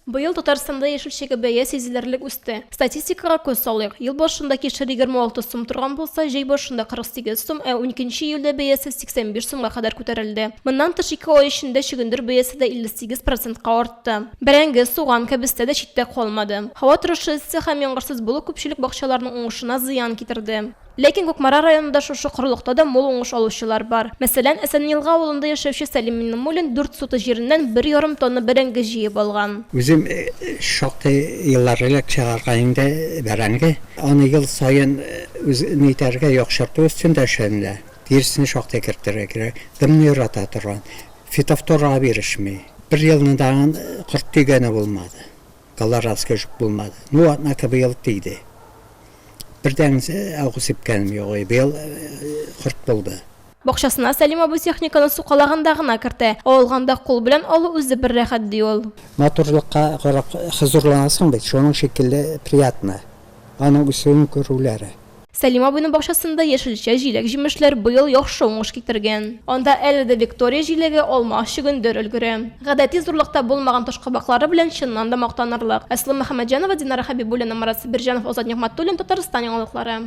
Быйыл Татарстанда яшелчәгә бәя сизелерлек үсте. Статистикага күз салыйк. Ел башында кишер 26 сум торган булса, җәй башында 48 сум, 12 июльдә бәясе 85 сумга кадәр күтәрелде. Моннан тыш 2 ай эчендә чөгендер бәясе дә 58%ка артты. Бәрәңге, суган кебестә дә читтә калмады. Һава торышы эссе һәм яңгырсыз булу күпчелек бакчаларның уңышына зыян китерде. Ләкин Кукмара районында шушы кырлыкта да мул уңыш алучылар бар. Мәсәлән, Әсәнъелга авылында яшәүче Сәлим Миннәмуллин 4 соты җиреннән 1,5 тонна бәрәңге җыеп алган. Үзем шактый еллар элек чыгарганда бәрәңге, аны ел сайын үз нитәргә яхшырту өчен дәшәнлә. Дирсен шактый кертергә кирәк. Дымны ярата торган. Фитофторга бирешми. Бер елны даган 40 тигәне булмады. Колорадская жук булмады. Ну, однако быел тиде. Birden ağusip gelmiyor, bel 40 buldu. Бакчасына Сәлим абый техниканы сукалаганда гына кертә. Алганда кул белән алу үзе бер рәхәт ди ул. Моторлыкка карап хозурланасың бит, шуның шикелле приятно. Аның үсүен күрүләре. Сәлим абыйның бакчасында яшелчә, җиләк, җимешләр быел яхшы уңыш китергән. Анда әле дә Виктория җиләге, алма, чөгендер өлгерә. Гадәти зурлыкта булмаган ташкабаклары белән чыннан да мактанырлык. Әслим Мөхәммәтҗанова, Динара Хәбибуллина, Марат Бирҗанов, Азат Нигъмәтуллин, Татарстан яңалыклары.